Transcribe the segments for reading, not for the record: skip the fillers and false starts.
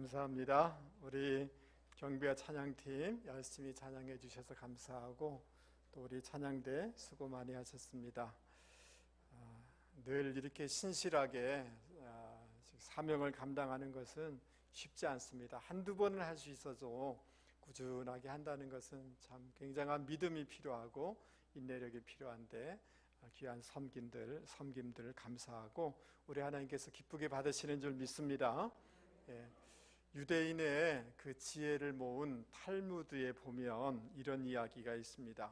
감사합니다. 우리 경배와 찬양팀 열심히 찬양해 주셔서 감사하고 또 우리 찬양대 수고 많이 하셨습니다. 늘 이렇게 신실하게 사명을 감당하는 것은 쉽지 않습니다. 한두 번을 할 수 있어도 꾸준하게 한다는 것은 참 굉장한 믿음이 필요하고 인내력이 필요한데 귀한 섬김들 감사하고 우리 하나님께서 기쁘게 받으시는 줄 믿습니다. 유대인의 그 지혜를 모은 탈무드에 보면 이런 이야기가 있습니다.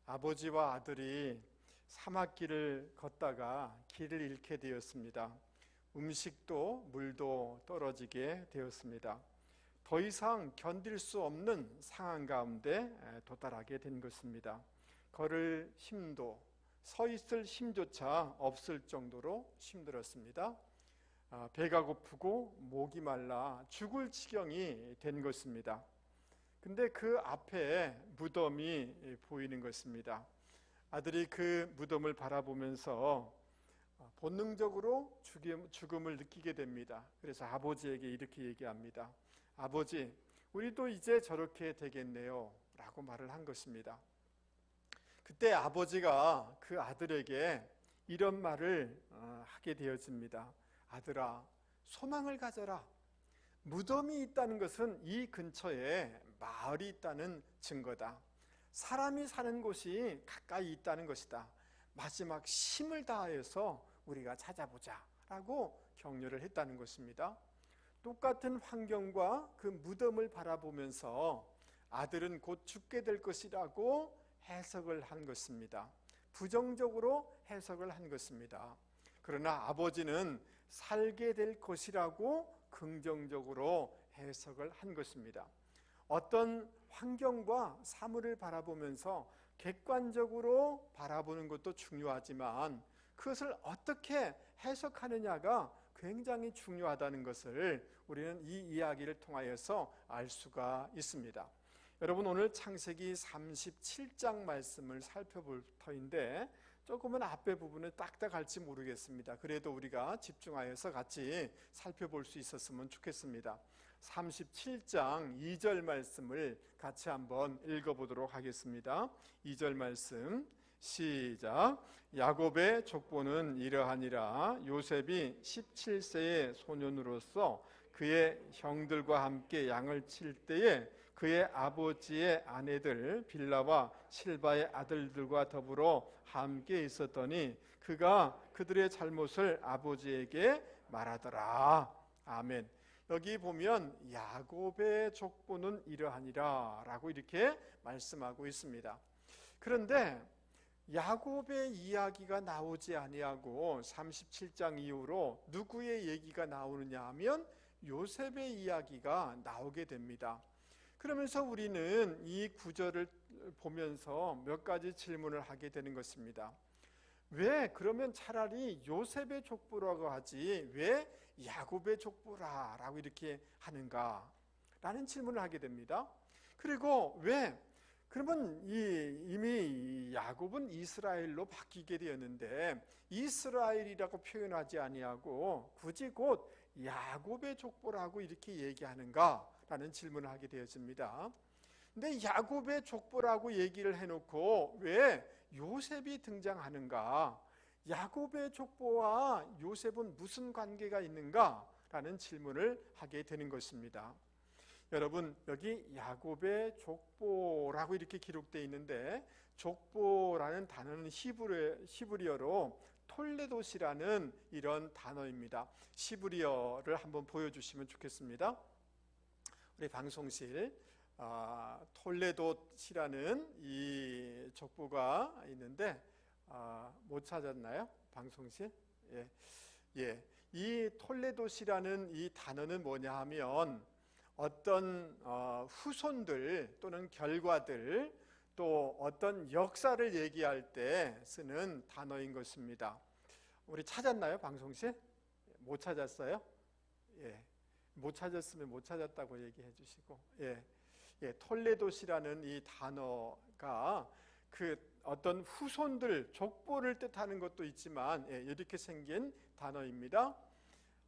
아버지와 아들이 사막길을 걷다가 길을 잃게 되었습니다. 음식도 물도 떨어지게 되었습니다. 더 이상 견딜 수 없는 상황 가운데 도달하게 된 것입니다. 걸을 힘도 서 있을 힘조차 없을 정도로 힘들었습니다. 배가 고프고 목이 말라 죽을 지경이 된 것입니다. 근데 그 앞에 무덤이 보이는 것입니다. 아들이 그 무덤을 바라보면서 본능적으로 죽음을 느끼게 됩니다. 그래서 아버지에게 이렇게 얘기합니다. 아버지, 우리도 이제 저렇게 되겠네요 라고 말을 한 것입니다. 그때 아버지가 그 아들에게 이런 말을 하게 되어집니다. 아들아, 소망을 가져라. 무덤이 있다는 것은 이 근처에 마을이 있다는 증거다. 사람이 사는 곳이 가까이 있다는 것이다. 마지막 힘을 다하여서 우리가 찾아보자 라고 격려를 했다는 것입니다. 똑같은 환경과 그 무덤을 바라보면서 아들은 곧 죽게 될 것이라고 해석을 한 것입니다. 부정적으로 해석을 한 것입니다. 그러나 아버지는 살게 될 것이라고 긍정적으로 해석을 한 것입니다. 어떤 환경과 사물을 바라보면서 객관적으로 바라보는 것도 중요하지만 그것을 어떻게 해석하느냐가 굉장히 중요하다는 것을 우리는 이 이야기를 통하여서 알 수가 있습니다. 여러분, 오늘 창세기 37장 말씀을 살펴볼 터인데 조금은 앞에 부분을 딱딱할지 모르겠습니다. 그래도 우리가 집중하여서 같이 살펴볼 수 있었으면 좋겠습니다. 37장 2절 말씀을 같이 한번 읽어보도록 하겠습니다. 2절 말씀 시작. 야곱의 족보는 이러하니라. 요셉이 17세의 소년으로서 그의 형들과 함께 양을 칠 때에 그의 아버지의 아내들 빌라와 실바의 아들들과 더불어 함께 있었더니 그가 그들의 잘못을 아버지에게 말하더라. 아멘. 여기 보면 야곱의 족보는 이러하니라 라고 이렇게 말씀하고 있습니다. 그런데 야곱의 이야기가 나오지 아니하고 37장 이후로 누구의 얘기가 나오느냐 하면 요셉의 이야기가 나오게 됩니다. 그러면서 우리는 이 구절을 보면서 몇 가지 질문을 하게 되는 것입니다. 왜 그러면 차라리 요셉의 족보라고 하지 왜 야곱의 족보라고 이렇게 하는가 라는 질문을 하게 됩니다. 그리고 왜 그러면 이미 야곱은 이스라엘로 바뀌게 되었는데 이스라엘이라고 표현하지 아니하고 굳이 곧 야곱의 족보라고 이렇게 얘기하는가 라는 질문을 하게 되어집니다. 근데 야곱의 족보라고 얘기를 해놓고 왜 요셉이 등장하는가? 야곱의 족보와 요셉은 무슨 관계가 있는가? 라는 질문을 하게 되는 것입니다. 여러분, 여기 야곱의 족보라고 이렇게 기록되어 있는데 족보라는 단어는 히브리어로 톨레도시라는 이런 단어입니다. 히브리어를 한번 보여주시면 좋겠습니다. 우리 방송실 톨레도시라는 이 족보가 있는데 못 찾았나요? 방송실? 예. 이 톨레도시라는 이 단어는 뭐냐 하면 어떤 후손들 또는 결과들 또 어떤 역사를 얘기할 때 쓰는 단어인 것입니다. 우리 찾았나요? 방송실? 못 찾았어요? 예. 못 찾았으면 못 찾았다고 얘기해 주시고 톨레도시라는 이 단어가 그 어떤 후손들 족보를 뜻하는 것도 있지만 이렇게 생긴 단어입니다.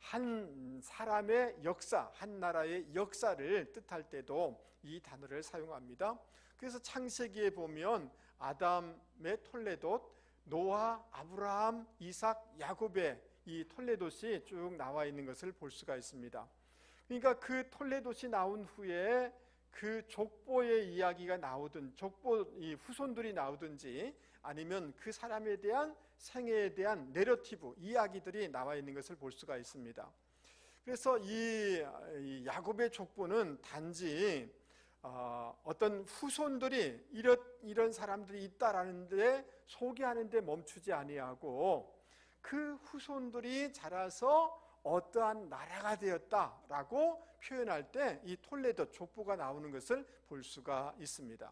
한 사람의 역사, 한 나라의 역사를 뜻할 때도 이 단어를 사용합니다. 그래서 창세기에 보면 아담의 톨레돗, 노아, 아브라함, 이삭, 야곱의 이 톨레돗이 쭉 나와 있는 것을 볼 수가 있습니다. 그러니까 그 톨레돗이 나온 후에 그 족보의 이야기가 나오든 족보 이 후손들이 나오든지 아니면 그 사람에 대한 생애에 대한 내러티브 이야기들이 나와 있는 것을 볼 수가 있습니다. 그래서 이 야곱의 족보는 단지 어떤 후손들이 이런 사람들이 있다라는 데 소개하는 데 멈추지 아니하고 그 후손들이 자라서 어떠한 나라가 되었다라고 표현할 때 이 톨레돗 족보가 나오는 것을 볼 수가 있습니다.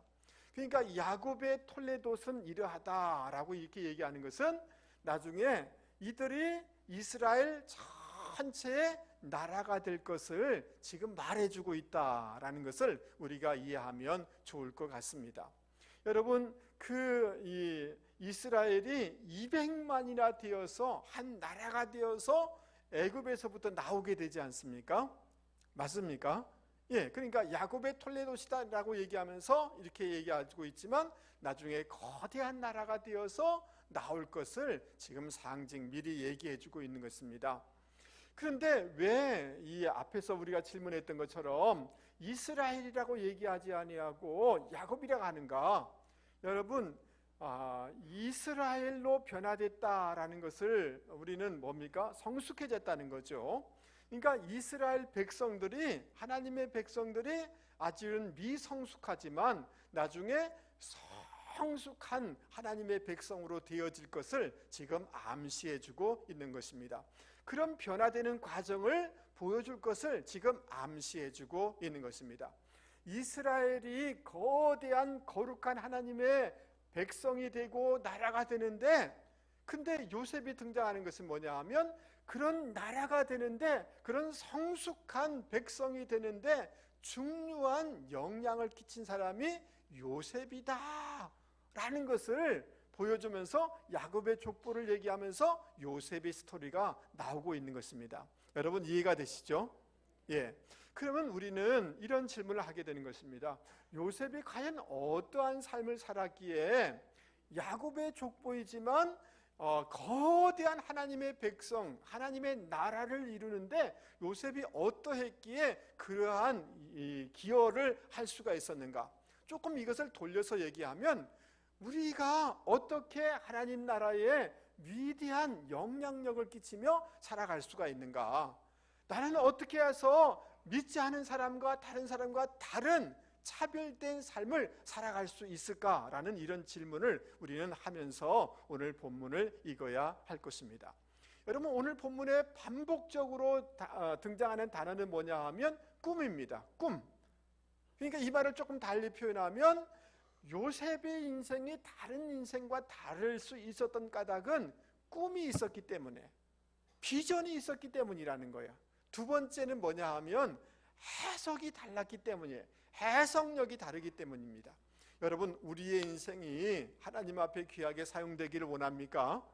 그러니까 야곱의 톨레돗은 이러하다라고 이렇게 얘기하는 것은 나중에 이들이 이스라엘 전체의 나라가 될 것을 지금 말해주고 있다라는 것을 우리가 이해하면 좋을 것 같습니다. 여러분, 이 이스라엘이 200만이나 되어서 한 나라가 되어서 애굽에서부터 나오게 되지 않습니까? 맞습니까? 예, 그러니까 야곱의 톨레돗이다라고 얘기하면서 이렇게 얘기하고 있지만 나중에 거대한 나라가 되어서 나올 것을 지금 상징 미리 얘기해주고 있는 것입니다. 그런데 왜 이 앞에서 우리가 질문했던 것처럼 이스라엘이라고 얘기하지 아니하고 야곱이라고 하는가? 여러분, 이스라엘로 변화됐다라는 것을 우리는 뭡니까? 성숙해졌다는 거죠. 그러니까 이스라엘 백성들이, 하나님의 백성들이 아직은 미성숙하지만 나중에 성숙한 하나님의 백성으로 되어질 것을 지금 암시해주고 있는 것입니다. 그런 변화되는 과정을 보여줄 것을 지금 암시해주고 있는 것입니다. 이스라엘이 거대한 거룩한 하나님의 백성이 되고 나라가 되는데, 근데 요셉이 등장하는 것은 뭐냐 하면 그런 나라가 되는데, 그런 성숙한 백성이 되는데 중요한 영향을 끼친 사람이 요셉이다 라는 것을 보여주면서 야곱의 족보를 얘기하면서 요셉의 스토리가 나오고 있는 것입니다. 여러분, 이해가 되시죠? 예. 그러면 우리는 이런 질문을 하게 되는 것입니다. 요셉이 과연 어떠한 삶을 살았기에 야곱의 족보이지만 거대한 하나님의 백성, 하나님의 나라를 이루는데 요셉이 어떠했기에 그러한 기여를 할 수가 있었는가? 조금 이것을 돌려서 얘기하면 우리가 어떻게 하나님 나라에 위대한 영향력을 끼치며 살아갈 수가 있는가? 나는 어떻게 해서 믿지 않은 사람과 다른 사람과 다른 차별된 삶을 살아갈 수 있을까라는 이런 질문을 우리는 하면서 오늘 본문을 읽어야 할 것입니다. 여러분, 오늘 본문에 반복적으로 등장하는 단어는 뭐냐 하면 꿈입니다. 꿈. 그러니까 이 말을 조금 달리 표현하면 요셉의 인생이 다른 인생과 다를 수 있었던 까닭은 꿈이 있었기 때문에, 비전이 있었기 때문이라는 거예요. 두 번째는 뭐냐 하면 해석이 달랐기 때문이에요. 해석력이 다르기 때문입니다. 여러분, 우리의 인생이 하나님 앞에 귀하게 사용되기를 원합니까?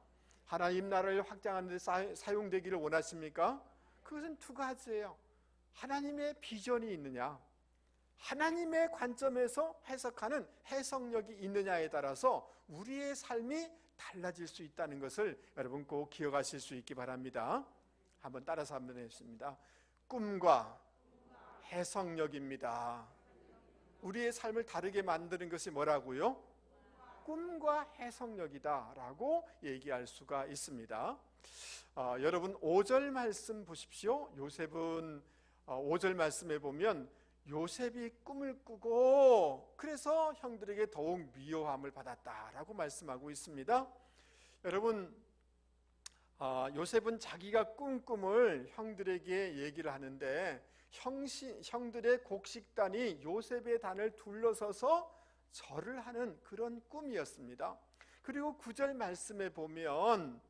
하나님 나라를 확장하는 데 사용되기를 원하십니까? 그것은 두 가지예요. 하나님의 비전이 있느냐, 하나님의 관점에서 해석하는 해석력이 있느냐에 따라서 우리의 삶이 달라질 수 있다는 것을 여러분 꼭 기억하실 수 있기 바랍니다. 한번 따라서 한번 해보겠습니다. 꿈과 해석력입니다. 우리의 삶을 다르게 만드는 것이 뭐라고요? 꿈과 해석력이다 라고 얘기할 수가 있습니다. 여러분 5절 말씀 보십시오. 요셉은 5절 말씀에 보면 요셉이 꿈을 꾸고 그래서 형들에게 더욱 미워함을 받았다라고 말씀하고 있습니다. 여러분, 요셉은 자기가 꾼 꿈을 형들에게 얘기를 하는데 형들의 곡식단이 요셉의 단을 둘러서서 절을 하는 그런 꿈이었습니다. 그리고 9절 말씀에 보면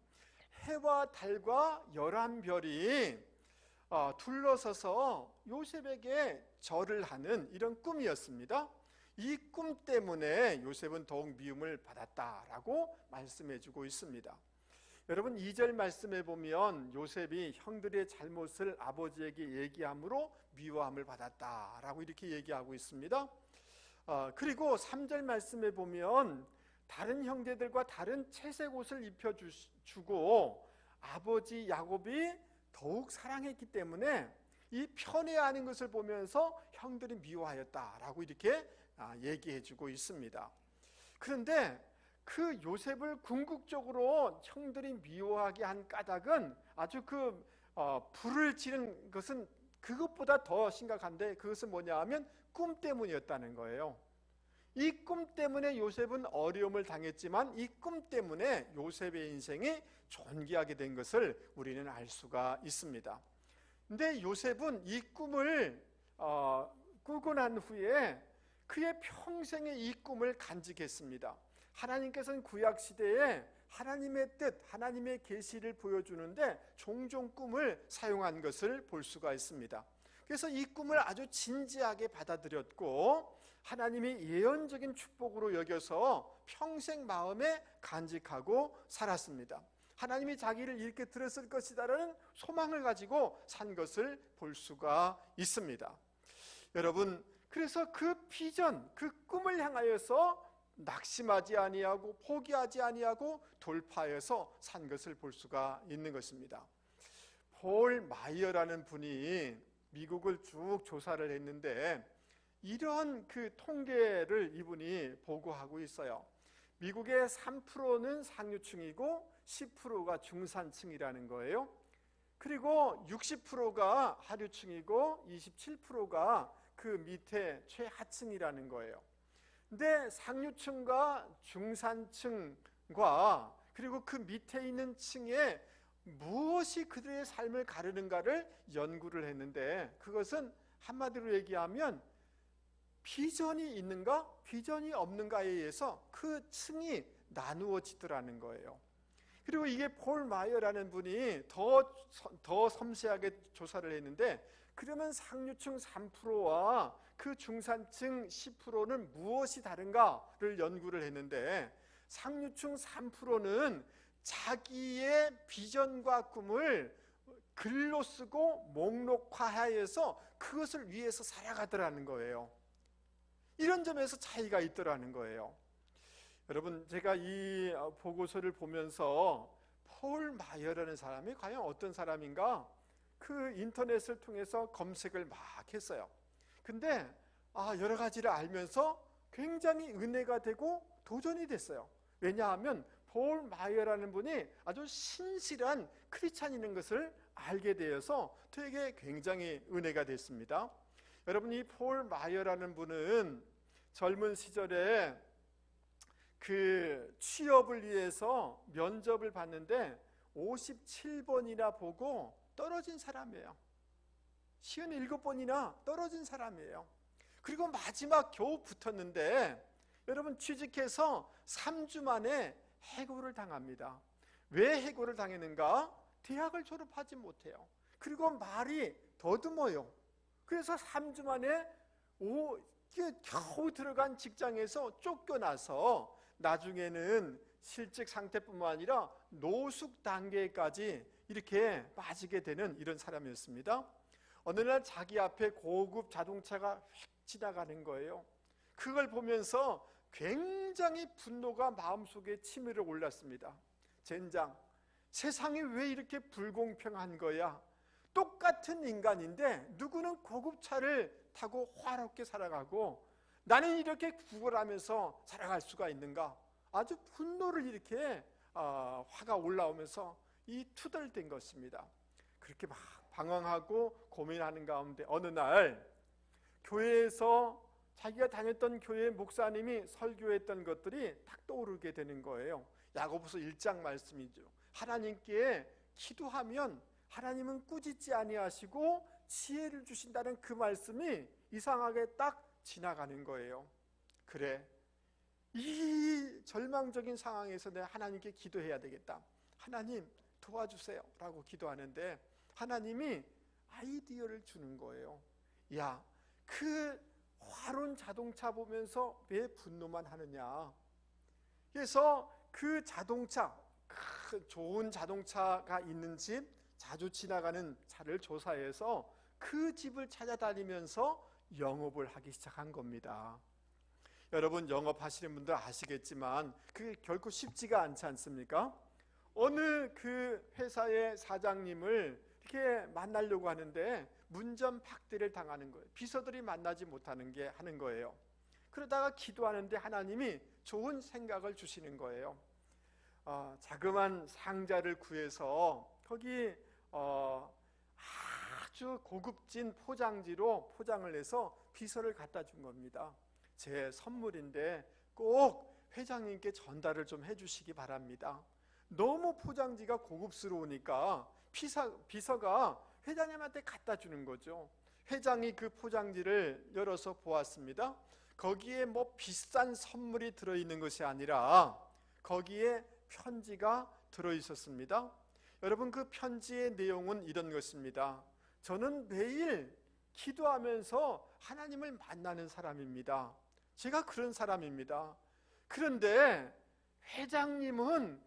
해와 달과 11별이 둘러서서 요셉에게 절을 하는 이런 꿈이었습니다. 이 꿈 때문에 요셉은 더욱 미움을 받았다라고 말씀해주고 있습니다. 여러분 2절 말씀에 보면 요셉이 형들의 잘못을 아버지에게 얘기함으로 미워함을 받았다라고 이렇게 얘기하고 있습니다. 그리고 3절 말씀에 보면 다른 형제들과 다른 채색 옷을 입혀주고 아버지 야곱이 더욱 사랑했기 때문에 이 편애하는 것을 보면서 형들이 미워하였다라고 이렇게 얘기해주고 있습니다. 그런데 그 요셉을 궁극적으로 형들이 미워하게 한 까닭은 아주 불을 지른 것은 그것보다 더 심각한데, 그것은 뭐냐 하면 꿈 때문이었다는 거예요. 이 꿈 때문에 요셉은 어려움을 당했지만 이 꿈 때문에 요셉의 인생이 존귀하게 된 것을 우리는 알 수가 있습니다. 근데 요셉은 이 꿈을 꾸고 난 후에 그의 평생의 이 꿈을 간직했습니다. 하나님께서는 구약시대에 하나님의 뜻, 하나님의 계시를 보여주는데 종종 꿈을 사용한 것을 볼 수가 있습니다. 그래서 이 꿈을 아주 진지하게 받아들였고 하나님이 예언적인 축복으로 여겨서 평생 마음에 간직하고 살았습니다. 하나님이 자기를 이렇게 들었을 것이다라는 소망을 가지고 산 것을 볼 수가 있습니다. 여러분, 그래서 그 비전, 그 꿈을 향하여서 낙심하지 아니하고 포기하지 아니하고 돌파해서 산 것을 볼 수가 있는 것입니다. 폴 마이어라는 분이 미국을 쭉 조사를 했는데 이런 통계를 이분이 보고하고 있어요. 미국의 3%는 상류층이고 10%가 중산층이라는 거예요. 그리고 60%가 하류층이고 27%가 그 밑에 최하층이라는 거예요. 근데 상류층과 중산층과 그리고 그 밑에 있는 층에 무엇이 그들의 삶을 가르는가를 연구를 했는데, 그것은 한마디로 얘기하면 비전이 있는가 비전이 없는가에 의해서 그 층이 나누어지더라는 거예요. 그리고 이게 폴 마이어라는 분이 더 섬세하게 조사를 했는데, 그러면 상류층 3%와 그 중산층 10%는 무엇이 다른가를 연구를 했는데, 상류층 3%는 자기의 비전과 꿈을 글로 쓰고 목록화하여서 그것을 위해서 살아가더라는 거예요. 이런 점에서 차이가 있더라는 거예요. 여러분, 제가 이 보고서를 보면서 폴 마이어라는 사람이 과연 어떤 사람인가 그 인터넷을 통해서 검색을 막 했어요. 근데 여러 가지를 알면서 굉장히 은혜가 되고 도전이 됐어요. 왜냐하면 폴 마이어라는 분이 아주 신실한 크리스찬인 것을 알게 되어서 되게 굉장히 은혜가 됐습니다. 여러분, 이 폴 마이어라는 분은 젊은 시절에 그 취업을 위해서 면접을 봤는데 57번이나 보고 떨어진 사람이에요. 57번이나 떨어진 사람이에요. 그리고 마지막 겨우 붙었는데 여러분, 취직해서 3주 만에 해고를 당합니다. 왜 해고를 당했는가? 대학을 졸업하지 못해요. 그리고 말이 더듬어요. 그래서 3주 만에 겨우 들어간 직장에서 쫓겨나서 나중에는 실직 상태뿐만 아니라 노숙 단계까지 이렇게 빠지게 되는 이런 사람이었습니다. 어느 날 자기 앞에 고급 자동차가 휙 지나가는 거예요. 그걸 보면서 굉장히 분노가 마음속에 치밀어 올랐습니다. 젠장, 세상이 왜 이렇게 불공평한 거야? 똑같은 인간인데 누구는 고급차를 타고 화롭게 살아가고 나는 이렇게 구걸하면서 살아갈 수가 있는가? 아주 분노를 이렇게 화가 올라오면서 투덜댄 것입니다. 그렇게 막 방황하고 고민하는 가운데 어느 날 교회에서 자기가 다녔던 교회 목사님이 설교했던 것들이 딱 떠오르게 되는 거예요. 야고보서 1장 말씀이죠. 하나님께 기도하면 하나님은 꾸짖지 아니하시고 지혜를 주신다는 그 말씀이 이상하게 딱 지나가는 거예요. 그래, 이 절망적인 상황에서 내가 하나님께 기도해야 되겠다. 하나님 도와주세요 라고 기도하는데 하나님이 아이디어를 주는 거예요. 야, 그 화로운 자동차 보면서 왜 분노만 하느냐? 그래서 그 자동차, 좋은 자동차가 있는 집, 자주 지나가는 차를 조사해서 그 집을 찾아다니면서 영업을 하기 시작한 겁니다. 여러분, 영업하시는 분들 아시겠지만 그게 결코 쉽지가 않지 않습니까? 어느 그 회사의 사장님을 이렇게 만나려고 하는데 문전박대를 당하는 거예요. 비서들이 만나지 못하는 게 하는 거예요. 그러다가 기도하는데 하나님이 좋은 생각을 주시는 거예요. 자그만 상자를 구해서 거기 아주 고급진 포장지로 포장을 해서 비서를 갖다 준 겁니다. 제 선물인데 꼭 회장님께 전달을 좀 해주시기 바랍니다. 너무 포장지가 고급스러우니까 비서가 회장님한테 갖다 주는 거죠. 회장이 그 포장지를 열어서 보았습니다. 거기에 뭐 비싼 선물이 들어있는 것이 아니라 거기에 편지가 들어있었습니다. 여러분, 그 편지의 내용은 이런 것입니다. 저는 매일 기도하면서 하나님을 만나는 사람입니다. 제가 그런 사람입니다. 그런데 회장님을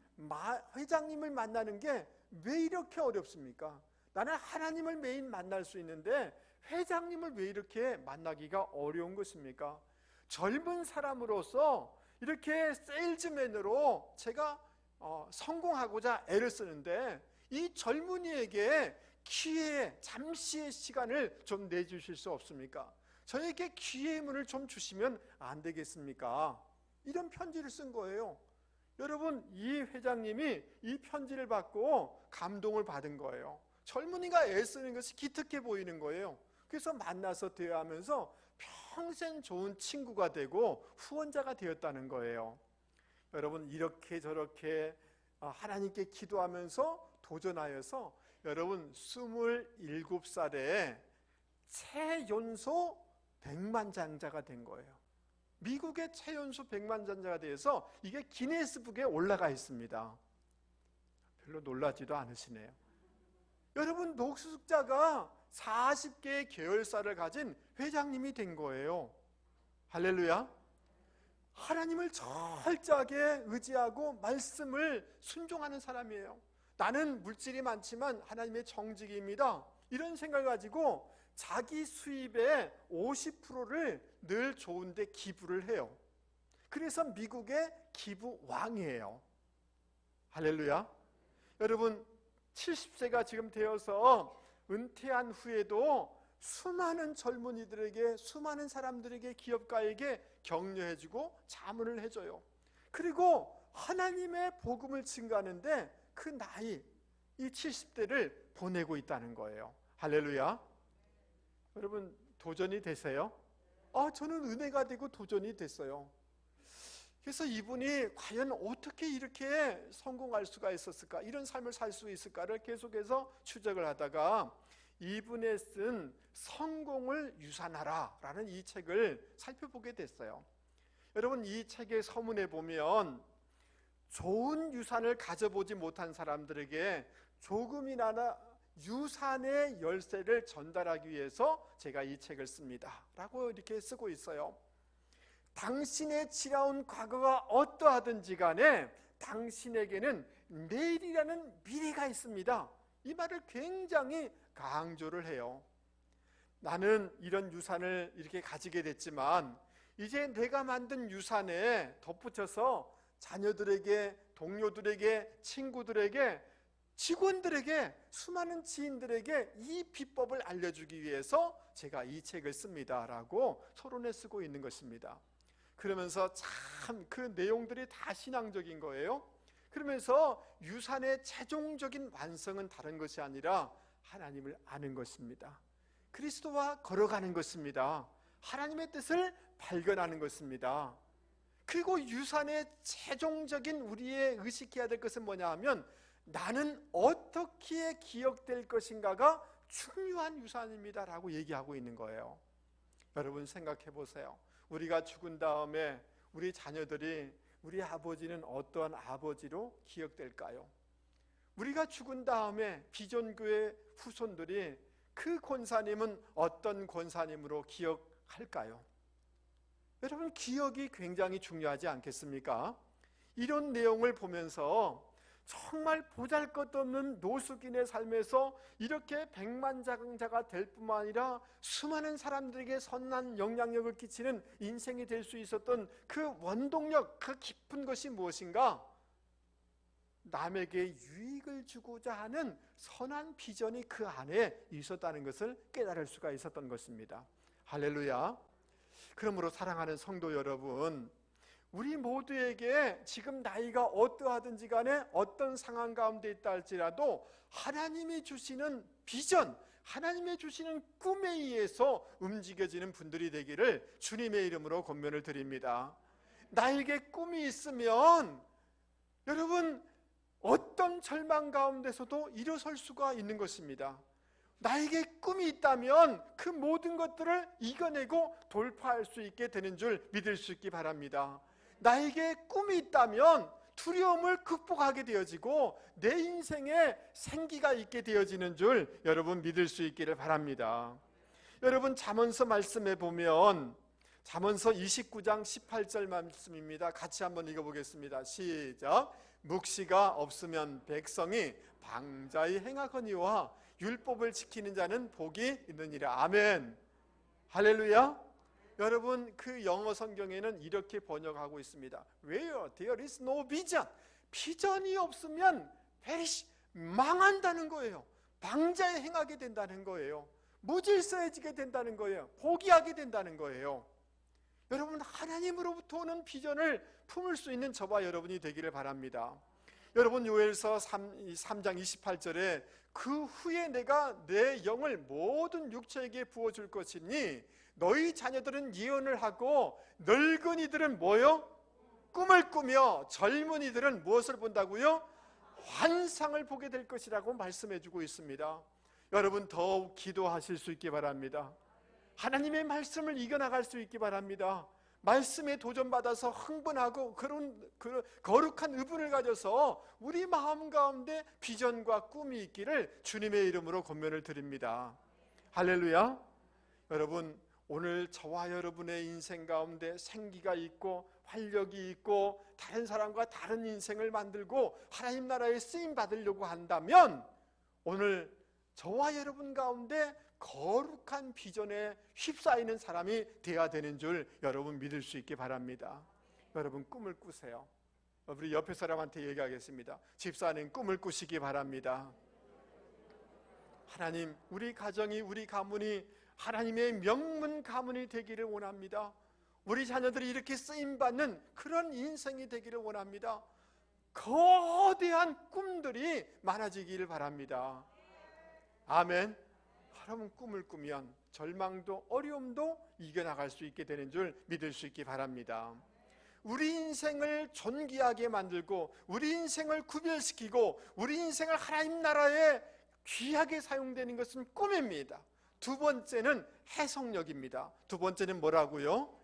만나는 게 왜 이렇게 어렵습니까? 나는 하나님을 매일 만날 수 있는데 회장님을 왜 이렇게 만나기가 어려운 것입니까? 젊은 사람으로서 이렇게 세일즈맨으로 제가 성공하고자 애를 쓰는데 이 젊은이에게 기회의 잠시의 시간을 좀 내주실 수 없습니까? 저에게 기회의 문을 좀 주시면 안 되겠습니까? 이런 편지를 쓴 거예요. 여러분, 이 회장님이 이 편지를 받고 감동을 받은 거예요. 젊은이가 애쓰는 것이 기특해 보이는 거예요. 그래서 만나서 대화하면서 평생 좋은 친구가 되고 후원자가 되었다는 거예요. 여러분, 이렇게 저렇게 하나님께 기도하면서 도전하여서 여러분 27살에 최연소 100만장자가 된 거예요. 미국의 최연소 100만장자가 돼서 이게 기네스북에 올라가 있습니다. 별로 놀라지도 않으시네요. 여러분, 노숙자가 40개의 계열사를 가진 회장님이 된 거예요. 할렐루야. 하나님을 철저하게 의지하고 말씀을 순종하는 사람이에요. 나는 물질이 많지만 하나님의 정직입니다. 이런 생각을 가지고 자기 수입의 50%를 늘 좋은데 기부를 해요. 그래서 미국의 기부 왕이에요. 할렐루야. 여러분, 70세가 지금 되어서 은퇴한 후에도 수많은 젊은이들에게, 수많은 사람들에게, 기업가에게 격려해주고 자문을 해줘요. 그리고 하나님의 복음을 증거하는데 그 나이, 이 70대를 보내고 있다는 거예요. 할렐루야. 여러분, 도전이 되세요? 저는 은혜가 되고 도전이 됐어요. 그래서 이분이 과연 어떻게 이렇게 성공할 수가 있었을까, 이런 삶을 살 수 있을까를 계속해서 추적을 하다가 이분의 쓴 성공을 유산하라 라는 이 책을 살펴보게 됐어요. 여러분, 이 책의 서문에 보면 좋은 유산을 가져보지 못한 사람들에게 조금이나마 유산의 열쇠를 전달하기 위해서 제가 이 책을 씁니다 라고 이렇게 쓰고 있어요. 당신의 지나온 과거가 어떠하든지 간에 당신에게는 내일이라는 미래가 있습니다. 이 말을 굉장히 강조를 해요. 나는 이런 유산을 이렇게 가지게 됐지만 이제 내가 만든 유산에 덧붙여서 자녀들에게, 동료들에게, 친구들에게, 직원들에게, 수많은 지인들에게 이 비법을 알려주기 위해서 제가 이 책을 씁니다 라고 서론에 쓰고 있는 것입니다. 그러면서 참 그 내용들이 다 신앙적인 거예요. 그러면서 유산의 최종적인 완성은 다른 것이 아니라 하나님을 아는 것입니다. 그리스도와 걸어가는 것입니다. 하나님의 뜻을 발견하는 것입니다. 그리고 유산의 최종적인 우리의 의식해야 될 것은 뭐냐 하면 나는 어떻게 기억될 것인가가 중요한 유산입니다 라고 얘기하고 있는 거예요. 여러분, 생각해 보세요. 우리가 죽은 다음에 우리 자녀들이 우리 아버지는 어떠한 아버지로 기억될까요? 우리가 죽은 다음에 비전교회 후손들이 그 권사님은 어떤 권사님으로 기억할까요? 여러분, 기억이 굉장히 중요하지 않겠습니까? 이런 내용을 보면서 정말 보잘것없는 노숙인의 삶에서 이렇게 백만장자가 될 뿐만 아니라 수많은 사람들에게 선한 영향력을 끼치는 인생이 될 수 있었던 그 원동력, 그 깊은 것이 무엇인가? 남에게 유익을 주고자 하는 선한 비전이 그 안에 있었다는 것을 깨달을 수가 있었던 것입니다. 할렐루야. 그러므로 사랑하는 성도 여러분, 우리 모두에게 지금 나이가 어떠하든지 간에 어떤 상황 가운데 있다 할지라도 하나님이 주시는 비전, 하나님이 주시는 꿈에 의해서 움직여지는 분들이 되기를 주님의 이름으로 권면을 드립니다. 나에게 꿈이 있으면 여러분 어떤 절망 가운데서도 일어설 수가 있는 것입니다. 나에게 꿈이 있다면 그 모든 것들을 이겨내고 돌파할 수 있게 되는 줄 믿을 수 있기 바랍니다. 나에게 꿈이 있다면 두려움을 극복하게 되어지고 내 인생에 생기가 있게 되어지는 줄 여러분 믿을 수 있기를 바랍니다. 여러분 잠언서 말씀에 보면 잠언서 29장 18절 말씀입니다. 같이 한번 읽어보겠습니다. 시작. 묵시가 없으면 백성이 방자히 행하거니와 율법을 지키는 자는 복이 있느니라. 아멘. 할렐루야. 여러분 그 영어 성경에는 이렇게 번역하고 있습니다. Where there is no vision, 비전이 없으면 perish, 망한다는 거예요. 방자에 행하게 된다는 거예요. 무질서해지게 된다는 거예요. 포기하게 된다는 거예요. 여러분 하나님으로부터 오는 비전을 품을 수 있는 저와 여러분이 되기를 바랍니다. 여러분 요엘서 3장 28절에 그 후에 내가 내 영을 모든 육체에게 부어줄 것이니 너희 자녀들은 예언을 하고 늙은이들은 뭐요? 꿈을 꾸며 젊은이들은 무엇을 본다고요? 환상을 보게 될 것이라고 말씀해주고 있습니다. 여러분 더욱 기도하실 수 있기 바랍니다. 하나님의 말씀을 이겨나갈 수 있기 바랍니다. 말씀에 도전받아서 흥분하고 그런 거룩한 의분을 가져서 우리 마음 가운데 비전과 꿈이 있기를 주님의 이름으로 권면을 드립니다. 할렐루야. 여러분 오늘 저와 여러분의 인생 가운데 생기가 있고 활력이 있고 다른 사람과 다른 인생을 만들고 하나님 나라에 쓰임 받으려고 한다면 오늘 저와 여러분 가운데 거룩한 비전에 휩싸이는 사람이 되어야 되는 줄 여러분 믿을 수 있기 바랍니다. 여러분 꿈을 꾸세요. 우리 옆에 사람한테 얘기하겠습니다. 집사님 꿈을 꾸시기 바랍니다. 하나님 우리 가정이 우리 가문이 하나님의 명문 가문이 되기를 원합니다. 우리 자녀들이 이렇게 쓰임받는 그런 인생이 되기를 원합니다. 거대한 꿈들이 많아지기를 바랍니다. 아멘. 여러분 꿈을 꾸면 절망도 어려움도 이겨나갈 수 있게 되는 줄 믿을 수 있기 바랍니다. 우리 인생을 존귀하게 만들고 우리 인생을 구별시키고 우리 인생을 하나님 나라에 귀하게 사용되는 것은 꿈입니다. 두 번째는 해석력입니다. 두 번째는 뭐라고요?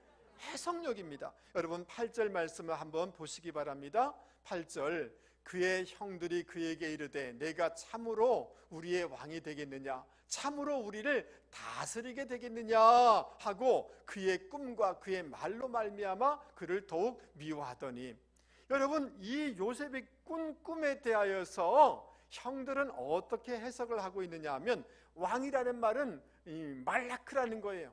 해석력입니다. 여러분 8절 말씀을 한번 보시기 바랍니다. 8절 그의 형들이 그에게 이르되 내가 참으로 우리의 왕이 되겠느냐 참으로 우리를 다스리게 되겠느냐 하고 그의 꿈과 그의 말로 말미암아 그를 더욱 미워하더니 여러분 이 요셉이 꾼 꿈에 대하여서 형들은 어떻게 해석을 하고 있느냐 하면 왕이라는 말은 말라크라는 거예요.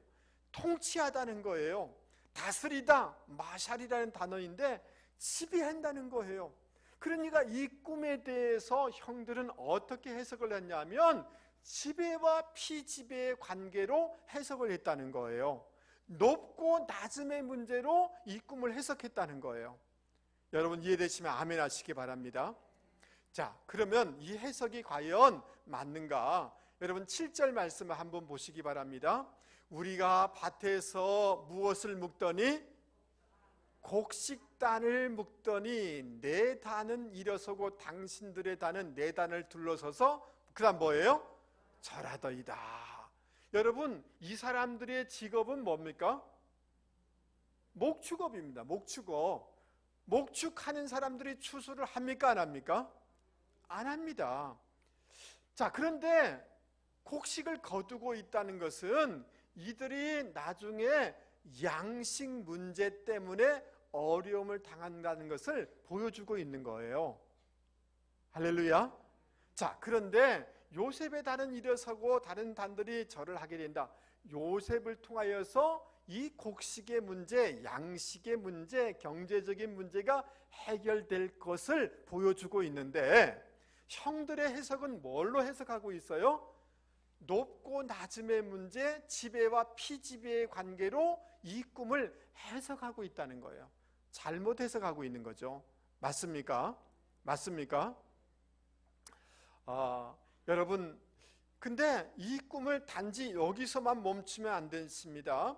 통치하다는 거예요. 다스리다, 마샬이라는 단어인데 지배한다는 거예요. 그러니까 이 꿈에 대해서 형들은 어떻게 해석을 했냐면 지배와 피지배의 관계로 해석을 했다는 거예요. 높고 낮음의 문제로 이 꿈을 해석했다는 거예요. 여러분 이해되시면 아멘 하시기 바랍니다. 자, 그러면 이 해석이 과연 맞는가? 여러분 7절 말씀을 한번 보시기 바랍니다. 우리가 밭에서 무엇을 묵더니 곡식단을 묵더니 내 단은 일어서고 당신들의 단은 내 단을 둘러서서 그 다음 뭐예요? 절하더이다. 여러분 이 사람들의 직업은 뭡니까? 목축업입니다. 목축업. 목축하는 사람들이 추수를 합니까? 안 합니까? 안 합니다. 자, 그런데 곡식을 거두고 있다는 것은 이들이 나중에 양식 문제 때문에 어려움을 당한다는 것을 보여주고 있는 거예요. 할렐루야. 자, 그런데 요셉의 단은 일어서고 다른 단들이 절을 하게 된다. 요셉을 통하여서 이 곡식의 문제, 양식의 문제, 경제적인 문제가 해결될 것을 보여주고 있는데, 형들의 해석은 뭘로 해석하고 있어요? 높고 낮음의 문제, 지배와 피지배의 관계로 이 꿈을 해석하고 있다는 거예요. 잘못 해석하고 있는 거죠. 맞습니까? 맞습니까? 여러분, 근데 이 꿈을 단지 여기서만 멈추면 안 됐습니다.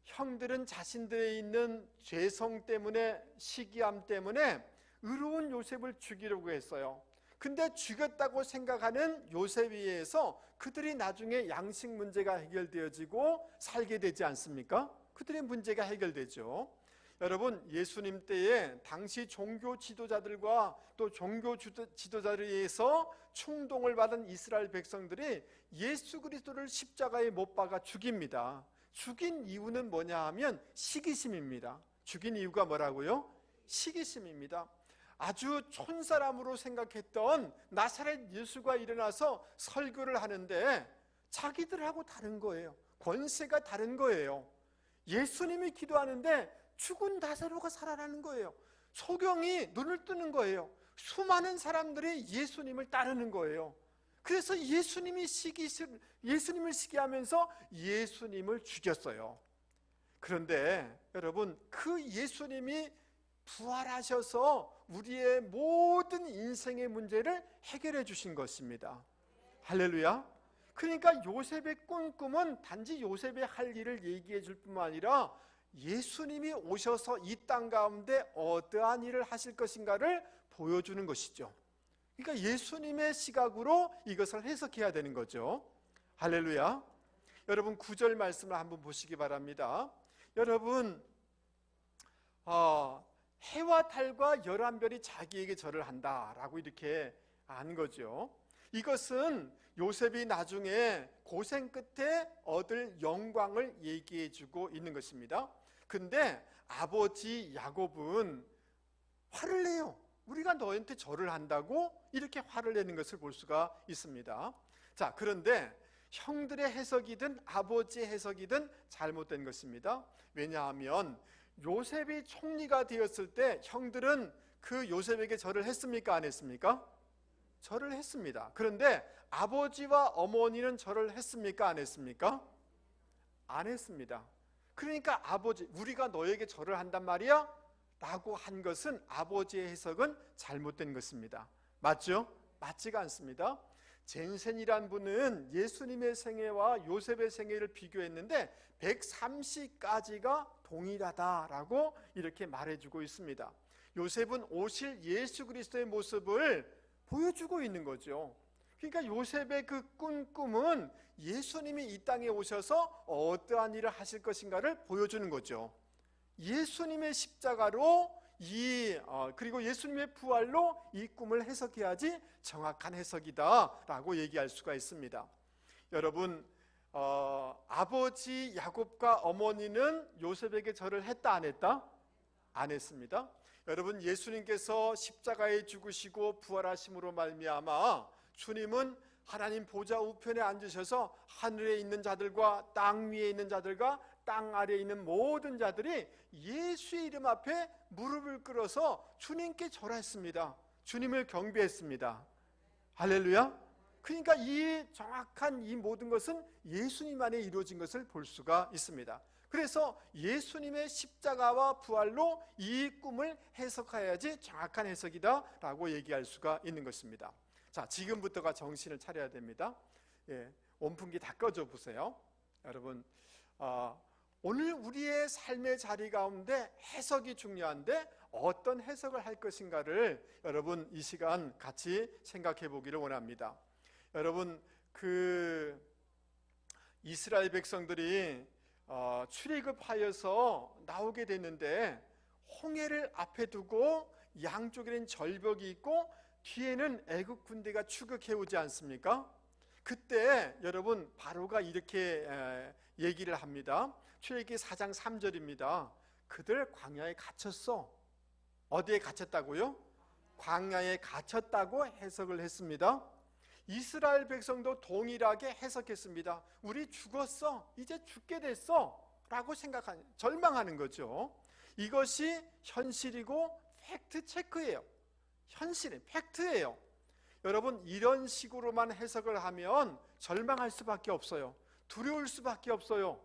형들은 자신들에 있는 죄성 때문에, 시기함 때문에 의로운 요셉을 죽이려고 했어요. 근데 죽였다고 생각하는 요셉에 의해서 그들이 나중에 양식 문제가 해결되어지고 살게 되지 않습니까? 그들의 문제가 해결되죠. 여러분, 예수님 때에 당시 종교 지도자들과 또 종교 지도자들에 의해서 충동을 받은 이스라엘 백성들이 예수 그리스도를 십자가에 못 박아 죽입니다. 죽인 이유는 뭐냐 하면 시기심입니다. 죽인 이유가 뭐라고요? 시기심입니다. 아주 촌사람으로 생각했던 나사렛 예수가 일어나서 설교를 하는데 자기들하고 다른 거예요. 권세가 다른 거예요. 예수님이 기도하는데 죽은 나사로가 살아나는 거예요. 소경이 눈을 뜨는 거예요. 수많은 사람들이 예수님을 따르는 거예요. 그래서 예수님을 시기하면서 예수님을 죽였어요. 그런데 여러분, 그 예수님이 부활하셔서 우리의 모든 인생의 문제를 해결해 주신 것입니다. 할렐루야. 그러니까 요셉의 꿈은 단지 요셉의 할 일을 얘기해 줄 뿐만 아니라 예수님이 오셔서 이 땅 가운데 어떠한 일을 하실 것인가를 보여주는 것이죠. 그러니까 예수님의 시각으로 이것을 해석해야 되는 거죠. 할렐루야. 여러분, 9절 말씀을 한번 보시기 바랍니다. 여러분, 해와 달과 11별이 자기에게 절을 한다라고 이렇게 한 거죠. 이것은 요셉이 나중에 고생 끝에 얻을 영광을 얘기해 주고 있는 것입니다. 근데 아버지 야곱은 화를 내요. 우리가 너한테 절을 한다고 이렇게 화를 내는 것을 볼 수가 있습니다. 자, 그런데 형들의 해석이든 아버지의 해석이든 잘못된 것입니다. 왜냐하면 요셉이 총리가 되었을 때 형들은 그 요셉에게 절을 했습니까? 안 했습니까? 절을 했습니다. 그런데 아버지와 어머니는 절을 했습니까? 안 했습니까? 안 했습니다. 그러니까 아버지, 우리가 너에게 절을 한단 말이야? 라고 한 것은 아버지의 해석은 잘못된 것입니다. 맞죠? 맞지가 않습니다. 젠센이란 분은 예수님의 생애와 요셉의 생애를 비교했는데 130가지가 동일하다라고 이렇게 말해주고 있습니다. 요셉은 오실 예수 그리스도의 모습을 보여주고 있는 거죠. 그러니까 요셉의 그 꿈은 예수님이 이 땅에 오셔서 어떠한 일을 하실 것인가를 보여주는 거죠. 예수님의 십자가로 그리고 예수님의 부활로 이 꿈을 해석해야지 정확한 해석이다라고 얘기할 수가 있습니다. 여러분, 아버지 야곱과 어머니는 요셉에게 절을 했다 안 했다? 안 했습니다. 여러분, 예수님께서 십자가에 죽으시고 부활하심으로 말미암아 주님은 하나님 보좌 우편에 앉으셔서 하늘에 있는 자들과 땅 위에 있는 자들과 땅 아래에 있는 모든 자들이 예수의 이름 앞에 무릎을 꿇어서 주님께 절했습니다. 주님을 경배했습니다. 할렐루야. 그러니까 이 정확한 이 모든 것은 예수님 안에 이루어진 것을 볼 수가 있습니다. 그래서 예수님의 십자가와 부활로 이 꿈을 해석해야지 정확한 해석이다라고 얘기할 수가 있는 것입니다. 자, 지금부터가 정신을 차려야 됩니다. 온풍기 다 꺼줘 보세요. 여러분, 오늘 우리의 삶의 자리 가운데 해석이 중요한데 어떤 해석을 할 것인가를 여러분 이 시간 같이 생각해 보기를 원합니다. 여러분, 그 이스라엘 백성들이 출애굽하여서 나오게 됐는데 홍해를 앞에 두고 양쪽에는 절벽이 있고 뒤에는 애국 군대가 추격해 오지 않습니까? 그때 여러분 바로가 이렇게 얘기를 합니다. 출애굽기 4장 3절입니다. 그들 광야에 갇혔어. 어디에 갇혔다고요? 광야에 갇혔다고 해석을 했습니다. 이스라엘 백성도 동일하게 해석했습니다. 우리 죽었어, 이제 죽게 됐어 라고 절망하는 거죠. 이것이 현실이고 팩트 체크예요. 현실은 팩트예요. 여러분, 이런 식으로만 해석을 하면 절망할 수밖에 없어요. 두려울 수밖에 없어요.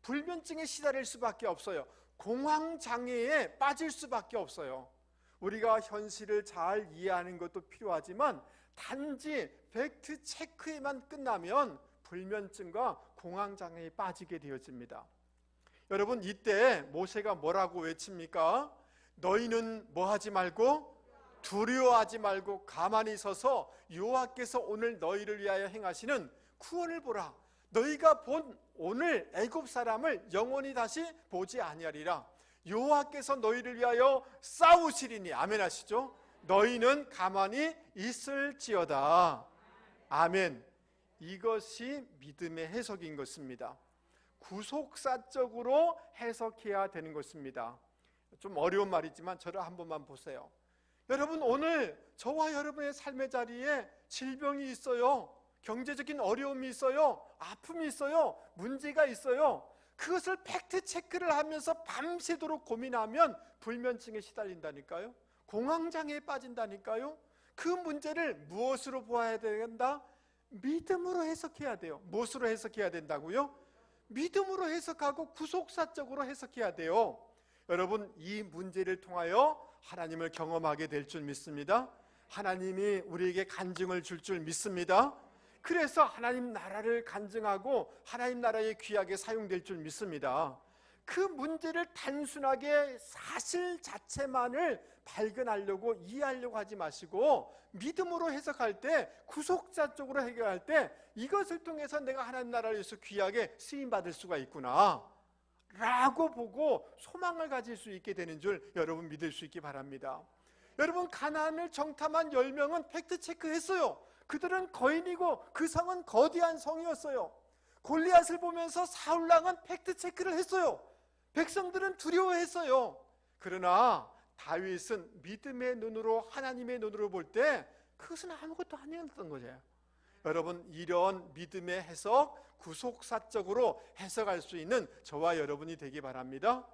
불면증에 시달릴 수밖에 없어요. 공황장애에 빠질 수밖에 없어요. 우리가 현실을 잘 이해하는 것도 필요하지만 단지 팩트 체크에만 끝나면 불면증과 공황장애에 빠지게 되어집니다. 여러분, 이때 모세가 뭐라고 외칩니까? 너희는 뭐 하지 말고 두려워하지 말고 가만히 서서 여호와께서 오늘 너희를 위하여 행하시는 구원을 보라. 너희가 본 오늘 애굽 사람을 영원히 다시 보지 아니하리라. 여호와께서 너희를 위하여 싸우시리니. 아멘 하시죠? 너희는 가만히 있을지어다. 아멘. 이것이 믿음의 해석인 것입니다. 구속사적으로 해석해야 되는 것입니다. 좀 어려운 말이지만 저를 한 번만 보세요. 여러분, 오늘 저와 여러분의 삶의 자리에 질병이 있어요. 경제적인 어려움이 있어요. 아픔이 있어요. 문제가 있어요. 그것을 팩트 체크를 하면서 밤새도록 고민하면 불면증에 시달린다니까요. 공황장애에 빠진다니까요. 그 문제를 무엇으로 보아야 된다? 믿음으로 해석해야 돼요. 무엇으로 해석해야 된다고요? 믿음으로 해석하고 구속사적으로 해석해야 돼요. 여러분, 이 문제를 통하여 하나님을 경험하게 될 줄 믿습니다. 하나님이 우리에게 간증을 줄 줄 믿습니다. 그래서 하나님 나라를 간증하고 하나님 나라에 귀하게 사용될 줄 믿습니다. 그 문제를 단순하게 사실 자체만을 발견하려고 이해하려고 하지 마시고 믿음으로 해석할 때, 구속자 쪽으로 해결할 때 이것을 통해서 내가 하나님 나라를 위해서 귀하게 쓰임받을 수가 있구나 라고 보고 소망을 가질 수 있게 되는 줄 여러분 믿을 수 있기 바랍니다. 여러분, 가나안을 정탐한 10명은 팩트체크 했어요. 그들은 거인이고 그 성은 거대한 성이었어요. 골리앗을 보면서 사울왕은 팩트체크를 했어요. 백성들은 두려워했어요. 그러나 다윗은 믿음의 눈으로, 하나님의 눈으로 볼 때 그것은 아무것도 아니었던 거죠. 여러분, 이런 믿음의 해석, 구속사적으로 해석할 수 있는 저와 여러분이 되기 바랍니다.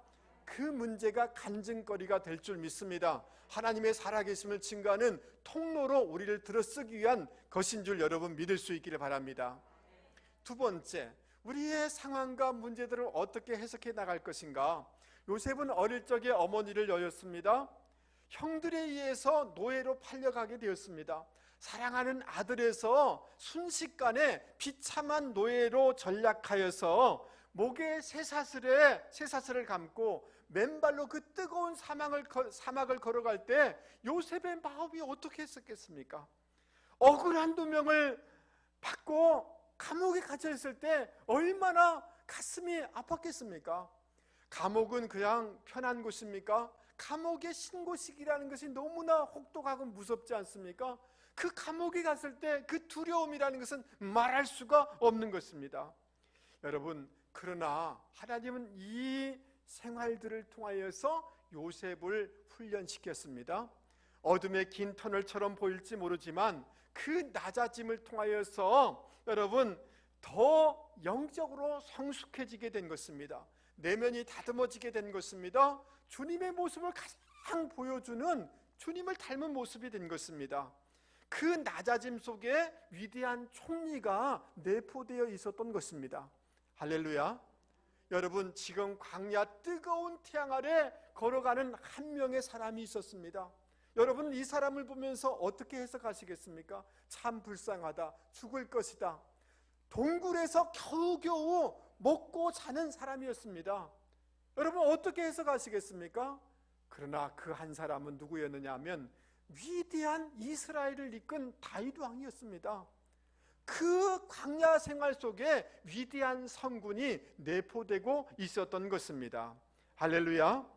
그 문제가 간증거리가 될 줄 믿습니다. 하나님의 살아계심을 증거하는 통로로 우리를 들어쓰기 위한 것인 줄 여러분 믿을 수 있기를 바랍니다. 두 번째, 우리의 상황과 문제들을 어떻게 해석해 나갈 것인가? 요셉은 어릴 적에 어머니를 여였습니다. 형들에 의해서 노예로 팔려가게 되었습니다. 사랑하는 아들에서 순식간에 비참한 노예로 전락하여서 목에 쇠사슬을 감고 맨발로 그 뜨거운 사막을 걸어갈 때 요셉의 마음이 어떻게 했었겠습니까? 억울한 누명을 받고 감옥에 갇혀 있을 때 얼마나 가슴이 아팠겠습니까? 감옥은 그냥 편한 곳입니까? 감옥의 신고식이라는 것이 너무나 혹독하고 무섭지 않습니까? 그 감옥에 갔을 때 그 두려움이라는 것은 말할 수가 없는 것입니다. 여러분, 그러나 하나님은 이 생활들을 통하여서 요셉을 훈련시켰습니다. 어둠의 긴 터널처럼 보일지 모르지만 그 낮아짐을 통하여서 여러분 더 영적으로 성숙해지게 된 것입니다. 내면이 다듬어지게 된 것입니다. 주님의 모습을 가장 보여주는 주님을 닮은 모습이 된 것입니다. 그 낮아짐 속에 위대한 총리가 내포되어 있었던 것입니다. 할렐루야. 여러분, 지금 광야 뜨거운 태양 아래 걸어가는 한 명의 사람이 있었습니다. 여러분, 이 사람을 보면서 어떻게 해석하시겠습니까? 참 불쌍하다, 죽을 것이다, 동굴에서 겨우겨우 먹고 자는 사람이었습니다. 여러분, 어떻게 해석하시겠습니까? 그러나 그 한 사람은 누구였느냐 하면 위대한 이스라엘을 이끈 다윗 왕이었습니다. 그 광야 생활 속에 위대한 성군이 내포되고 있었던 것입니다. 할렐루야.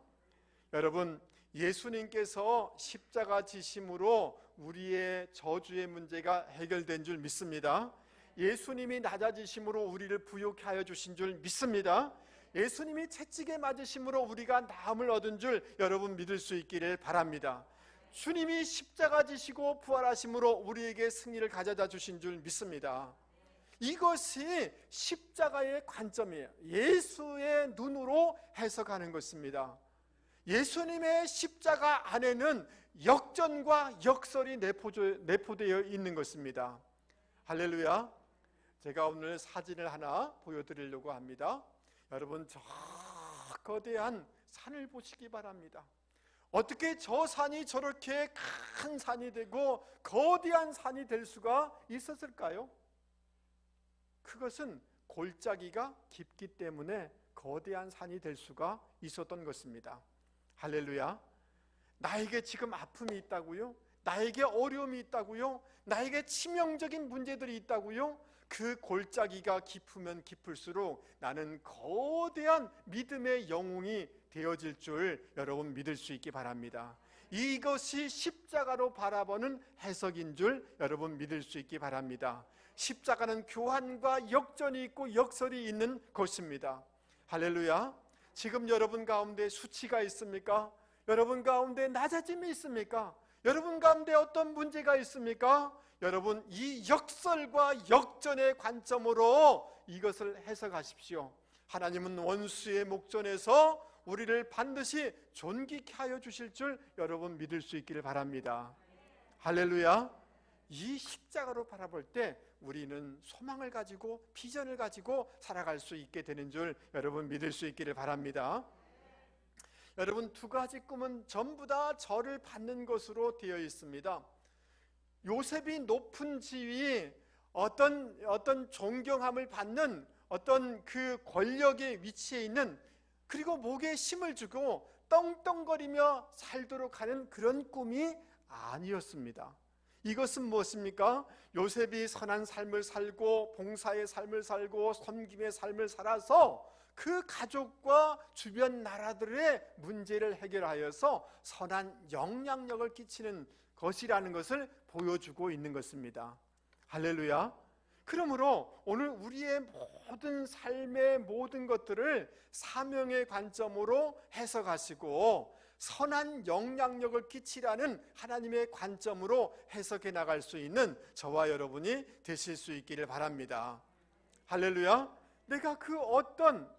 여러분, 예수님께서 십자가 지심으로 우리의 저주의 문제가 해결된 줄 믿습니다. 예수님이 낮아지심으로 우리를 부욕해 하여 주신 줄 믿습니다. 예수님이 채찍에 맞으심으로 우리가 나음을 얻은 줄 여러분 믿을 수 있기를 바랍니다. 주님이 십자가 지시고 부활하심으로 우리에게 승리를 가져다 주신 줄 믿습니다. 이것이 십자가의 관점이에요. 예수의 눈으로 해석하는 것입니다. 예수님의 십자가 안에는 역전과 역설이 내포되어 있는 것입니다. 할렐루야. 제가 오늘 사진을 하나 보여드리려고 합니다. 여러분, 저 거대한 산을 보시기 바랍니다. 어떻게 저 산이 저렇게 큰 산이 되고 거대한 산이 될 수가 있었을까요? 그것은 골짜기가 깊기 때문에 거대한 산이 될 수가 있었던 것입니다. 할렐루야. 나에게 지금 아픔이 있다고요? 나에게 어려움이 있다고요? 나에게 치명적인 문제들이 있다고요? 그 골짜기가 깊으면 깊을수록 나는 거대한 믿음의 영웅이 되어질 줄 여러분 믿을 수 있기 바랍니다. 이것이 십자가로 바라보는 해석인 줄 여러분 믿을 수 있기 바랍니다. 십자가는 교환과 역전이 있고 역설이 있는 것입니다. 할렐루야. 지금 여러분 가운데 수치가 있습니까? 여러분 가운데 낮아짐이 있습니까? 여러분 가운데 어떤 문제가 있습니까? 여러분, 이 역설과 역전의 관점으로 이것을 해석하십시오. 하나님은 원수의 목전에서 우리를 반드시 존귀케 하여 주실 줄 여러분 믿을 수 있기를 바랍니다. 할렐루야. 이 십자가로 바라볼 때 우리는 소망을 가지고 비전을 가지고 살아갈 수 있게 되는 줄 여러분 믿을 수 있기를 바랍니다. 여러분, 두 가지 꿈은 전부 다 저를 받는 것으로 되어 있습니다. 요셉이 높은 지위, 어떤 존경함을 받는 어떤 그 권력의 위치에 있는, 그리고 목에 힘을 주고 떵떵거리며 살도록 하는 그런 꿈이 아니었습니다. 이것은 무엇입니까? 요셉이 선한 삶을 살고 봉사의 삶을 살고 섬김의 삶을 살아서 그 가족과 주변 나라들의 문제를 해결하여서 선한 영향력을 끼치는 것이라는 것을 보여주고 있는 것입니다. 할렐루야. 그러므로 오늘 우리의 모든 삶의 모든 것들을 사명의 관점으로 해석하시고 선한 영향력을 끼치라는 하나님의 관점으로 해석해 나갈 수 있는 저와 여러분이 되실 수 있기를 바랍니다. 할렐루야. 내가 그 어떤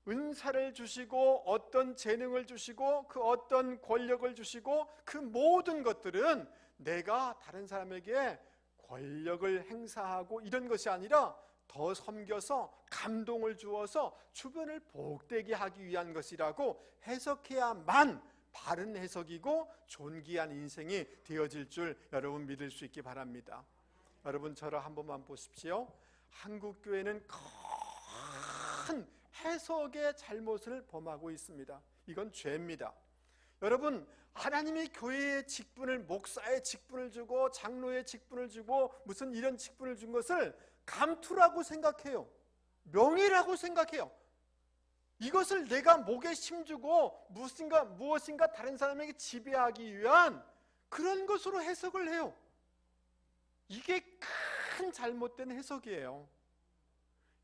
은사를 주시고 어떤 재능을 주시고 그 어떤 권력을 주시고 그 모든 것들은 내가 다른 사람에게 권력을 행사하고 이런 것이 아니라 더 섬겨서 감동을 주어서 주변을 복되게 하기 위한 것이라고 해석해야만 바른 해석이고 존귀한 인생이 되어질 줄 여러분 믿을 수 있기 바랍니다. 여러분, 저를 한 번만 보십시오. 한국교회는 큰 해석의 잘못을 범하고 있습니다. 이건 죄입니다. 여러분, 하나님이 교회의 직분을, 목사의 직분을 주고 장로의 직분을 주고 무슨 이런 직분을 준 것을 감투라고 생각해요. 명예라고 생각해요. 이것을 내가 목에 힘주고 무엇인가 다른 사람에게 지배하기 위한 그런 것으로 해석을 해요. 이게 큰 잘못된 해석이에요.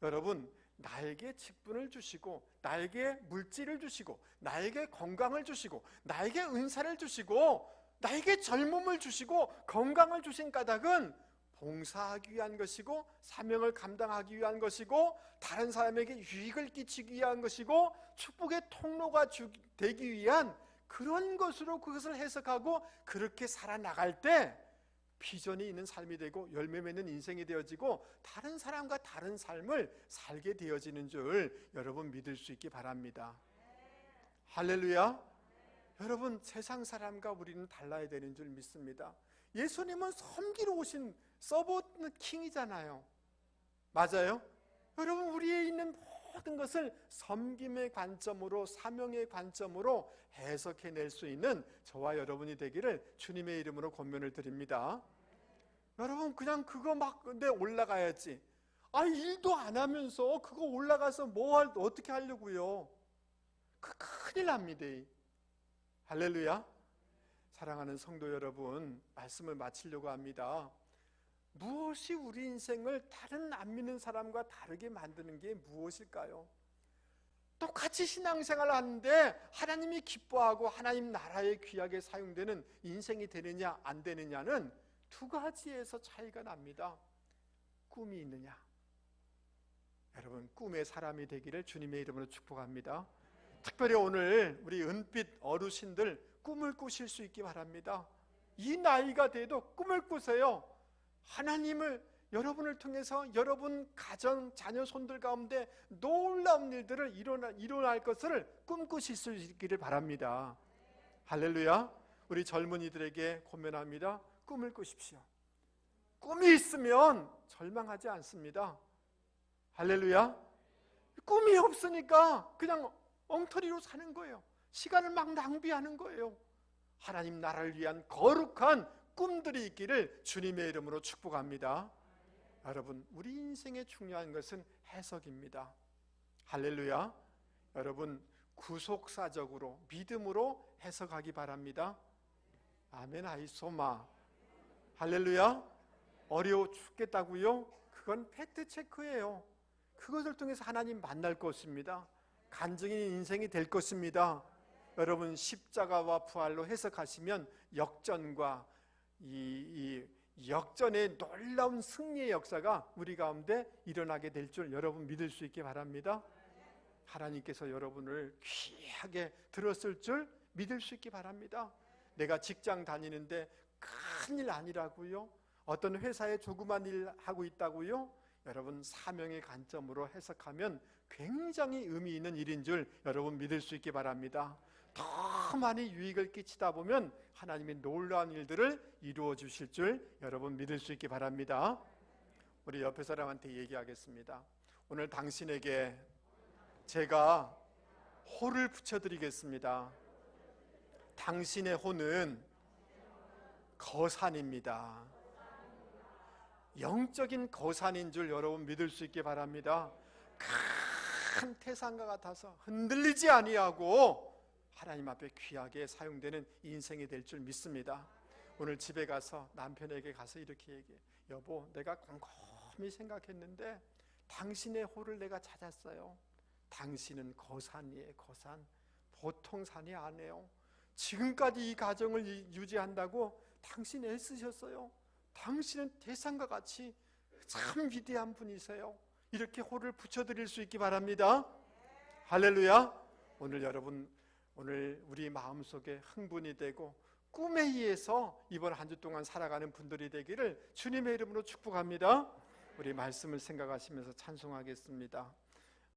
여러분, 나에게 직분을 주시고 나에게 물질을 주시고 나에게 건강을 주시고 나에게 은사를 주시고 나에게 젊음을 주시고 건강을 주신 까닭은 봉사하기 위한 것이고 사명을 감당하기 위한 것이고 다른 사람에게 유익을 끼치기 위한 것이고 축복의 통로가 되기 위한 그런 것으로 그것을 해석하고 그렇게 살아나갈 때 비전이 있는 삶이 되고 열매 맺는 인생이 되어지고 다른 사람과 다른 삶을 살게 되어지는 줄 여러분 믿을 수 있기 바랍니다. 할렐루야. 여러분, 세상 사람과 우리는 달라야 되는 줄 믿습니다. 예수님은 섬기러 오신 서브 킹이잖아요. 맞아요? 여러분, 우리에 있는 모든 것을 섬김의 관점으로 사명의 관점으로 해석해낼 수 있는 저와 여러분이 되기를 주님의 이름으로 권면을 드립니다. 여러분, 그냥 그거 막 근데 올라가야지. 일도 안 하면서 그거 올라가서 어떻게 하려고요? 큰일 납니다. 할렐루야. 사랑하는 성도 여러분, 말씀을 마치려고 합니다. 무엇이 우리 인생을 다른 안 믿는 사람과 다르게 만드는 게 무엇일까요? 똑같이 신앙생활을 하는데 하나님이 기뻐하고 하나님 나라에 귀하게 사용되는 인생이 되느냐 안 되느냐는 두 가지에서 차이가 납니다. 꿈이 있느냐. 여러분, 꿈의 사람이 되기를 주님의 이름으로 축복합니다. 특별히 오늘 우리 은빛 어르신들 꿈을 꾸실 수 있기 바랍니다. 이 나이가 돼도 꿈을 꾸세요. 하나님을, 여러분을 통해서 여러분 가정, 자녀, 손들 가운데 놀라운 일들을 일어날 것을 꿈꾸실 수 있기를 바랍니다. 할렐루야. 우리 젊은이들에게 권면합니다. 꿈을 꾸십시오. 꿈이 있으면 절망하지 않습니다. 할렐루야. 꿈이 없으니까 그냥 엉터리로 사는 거예요. 시간을 막 낭비하는 거예요. 하나님 나라를 위한 거룩한 꿈들이 있기를 주님의 이름으로 축복합니다. 여러분, 우리 인생에 중요한 것은 해석입니다. 할렐루야. 여러분, 구속사적으로 믿음으로 해석하기 바랍니다. 아멘. 아이소마. 할렐루야. 어려워 죽겠다고요? 그건 팩트체크예요. 그것을 통해서 하나님 만날 것입니다. 간증인 인생이 될 것입니다. 여러분, 십자가와 부활로 해석하시면 역전과 이 역전의 놀라운 승리의 역사가 우리 가운데 일어나게 될 줄 여러분 믿을 수 있게 바랍니다. 하나님께서 여러분을 귀하게 들었을 줄 믿을 수 있게 바랍니다. 내가 직장 다니는데 큰일 아니라고요? 어떤 회사에 조그만 일 하고 있다고요? 여러분, 사명의 관점으로 해석하면 굉장히 의미 있는 일인 줄 여러분 믿을 수 있게 바랍니다. 더 많이 유익을 끼치다 보면 하나님의 놀라운 일들을 이루어 주실 줄 여러분 믿을 수 있게 바랍니다. 우리 옆에 사람한테 얘기하겠습니다. 오늘 당신에게 제가 호를 붙여드리겠습니다. 당신의 호는 거산입니다. 영적인 거산인 줄 여러분 믿을 수 있게 바랍니다. 큰 태산과 같아서 흔들리지 아니하고 하나님 앞에 귀하게 사용되는 인생이 될 줄 믿습니다. 오늘 집에 가서 남편에게 가서 이렇게 얘기해. 여보, 내가 곰곰이 생각했는데 당신의 호를 내가 찾았어요. 당신은 거산이에요. 거산. 보통 산이 아니에요. 지금까지 이 가정을 유지한다고 당신 애쓰셨어요. 당신은 대상과 같이 참 위대한 분이세요. 이렇게 호를 붙여드릴 수 있기 바랍니다. 할렐루야. 오늘 우리 마음속에 흥분이 되고 꿈에 의해서 이번 한 주 동안 살아가는 분들이 되기를 주님의 이름으로 축복합니다. 우리 말씀을 생각하시면서 찬송하겠습니다.